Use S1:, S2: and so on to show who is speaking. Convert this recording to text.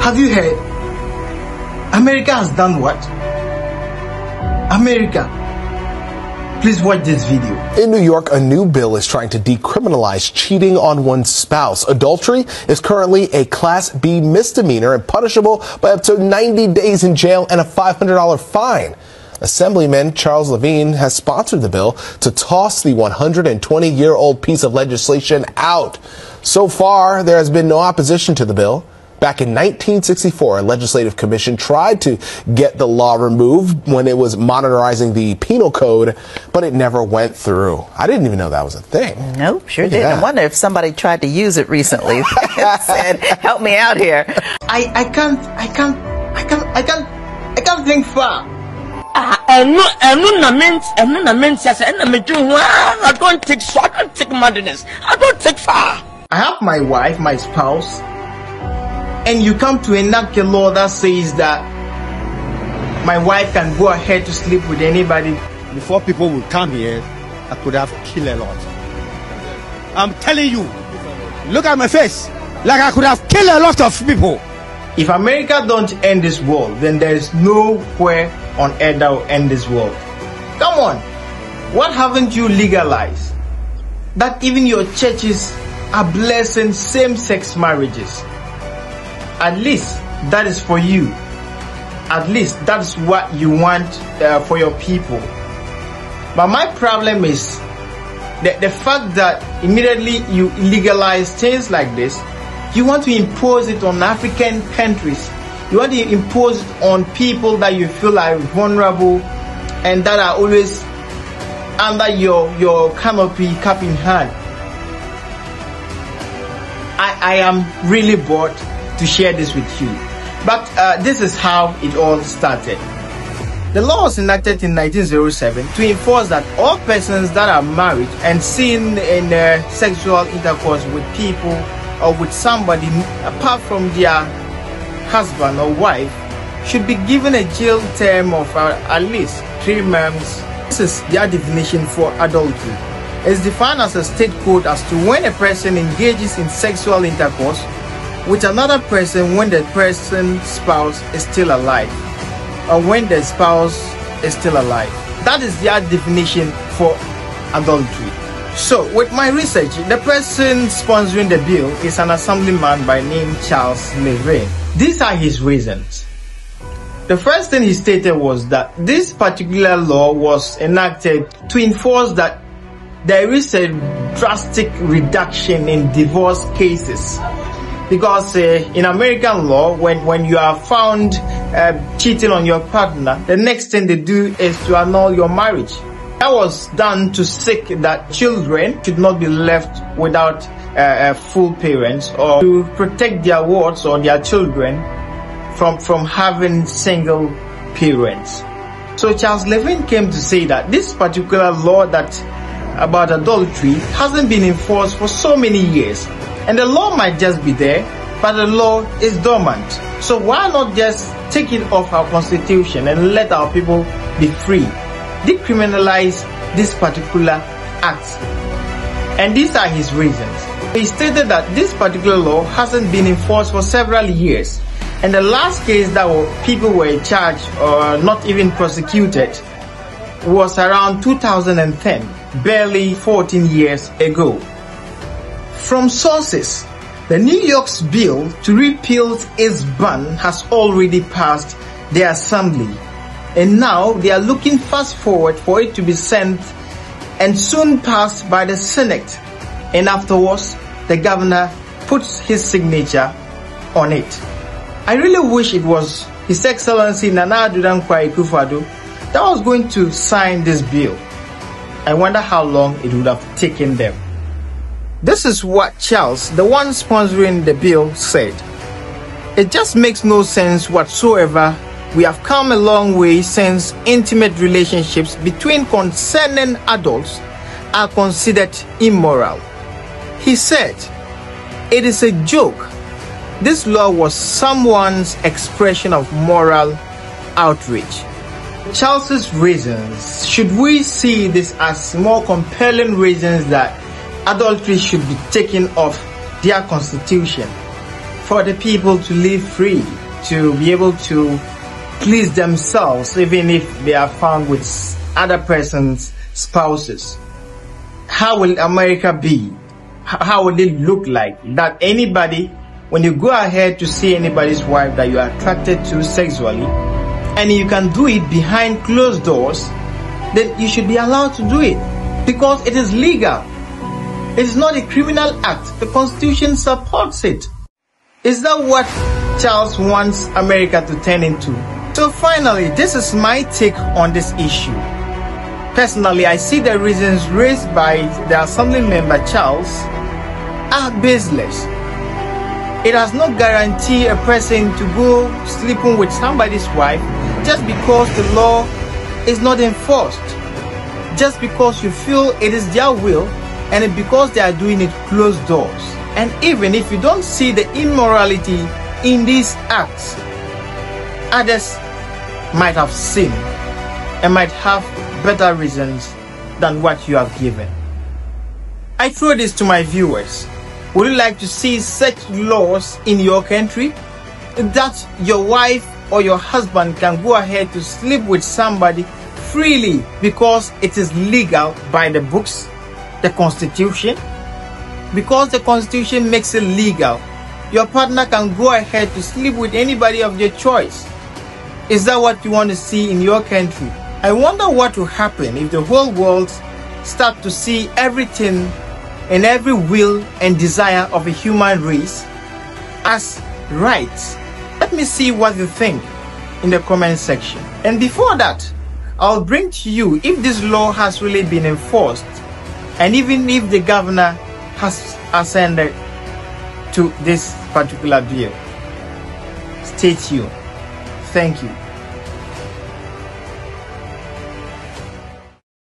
S1: Have you heard? America has done what? America. Please watch this video.
S2: In New York, a new bill is trying to decriminalize cheating on one's spouse. Adultery is currently a Class B misdemeanor and punishable by up to 90 days in jail and a $500 fine. Assemblyman Charles Levine has sponsored the bill to toss the 120-year-old piece of legislation out. So far, there has been no opposition to the bill. Back in 1964, a legislative commission tried to get the law removed when it was modernizing the penal code, but it never went through. I didn't even know that was a thing.
S3: Nope, sure didn't. I wonder if somebody tried to use it recently and said, help me out here.
S1: I can't think far.
S4: I don't take madness. I don't take far.
S1: I have my wife, my spouse, and you come to enact a law that says that my wife can go ahead to sleep with anybody.
S5: Before people would come here, I could have killed a lot. I'm telling you, look at my face, like I could have killed a lot of people.
S1: If America don't end this world, then there is nowhere on earth that will end this world. Come on, what haven't you legalized? That even your churches are blessing same-sex marriages. At least that is for you. At least that's what you want for your people. But my problem is the fact that immediately you legalize things like this, you want to impose it on African countries. You want to impose it on people that you feel are vulnerable and that are always under your canopy, cap in hand. I am really bored to share this with you. But this is how it all started. The law was enacted in 1907 to enforce that all persons that are married and seen in sexual intercourse with people or with somebody apart from their husband or wife should be given a jail term of at least 3 months. This is their definition for adultery. It's defined as a state code as to when a person engages in sexual intercourse with another person when the person's spouse is still alive, or when the spouse is still alive. That is their definition for adultery. So, with my research, the person sponsoring the bill is an assemblyman by name Charles Levine. These are his reasons. The first thing he stated was that this particular law was enacted to enforce that there is a drastic reduction in divorce cases. Because in American law, when you are found cheating on your partner, the next thing they do is to annul your marriage. That was done to seek that children should not be left without full parents, or to protect their wards or their children from having single parents. So Charles Levine came to say that this particular law about adultery hasn't been enforced for so many years. And the law might just be there, but the law is dormant. So why not just take it off our constitution and let our people be free? Decriminalize this particular act. And these are his reasons. He stated that this particular law hasn't been enforced for several years. And the last case that people were charged or not even prosecuted was around 2010, barely 14 years ago. From sources, the New York's bill to repeal its ban has already passed the assembly, and now they are looking fast forward for it to be sent and soon passed by the Senate, and afterwards the governor puts his signature on it. I really wish it was His Excellency Nana Addo Dankwa Akufo-Addo that was going to sign this bill. I wonder how long it would have taken them. This is what Charles, the one sponsoring the bill, said. It just makes no sense whatsoever. We have come a long way since intimate relationships between concerning adults are considered immoral. He said, it is a joke. This law was someone's expression of moral outrage. Charles's reasons, should we see this as more compelling reasons that adultery should be taken off their constitution? for the people to live free, to be able to please themselves, even if they are found with other person's spouses. How will America be? How will it look like? That anybody, when you go ahead to see anybody's wife that you are attracted to sexually, and you can do it behind closed doors, then you should be allowed to do it because it is legal. It is not a criminal act. The Constitution supports it. Is that what Charles wants America to turn into? So finally, this is my take on this issue. Personally, I see the reasons raised by the Assembly member Charles are baseless. It does not guarantee a person to go sleeping with somebody's wife just because the law is not enforced. Just because you feel it is their will and because they are doing it closed doors. And even if you don't see the immorality in these acts, others might have seen and might have better reasons than what you have given. I throw this to my viewers. Would you like to see such laws in your country? That your wife or your husband can go ahead to sleep with somebody freely because it is legal by the books, the Constitution? Because the Constitution makes it legal, your partner can go ahead to sleep with anybody of their choice. Is that what you want to see in your country? I wonder what will happen if the whole world start to see everything and every will and desire of a human race as rights. Let me see what you think in the comment section. And before that, I'll bring to you if this law has really been enforced and even if the governor has ascended to this particular bill. Stay tuned. Thank you.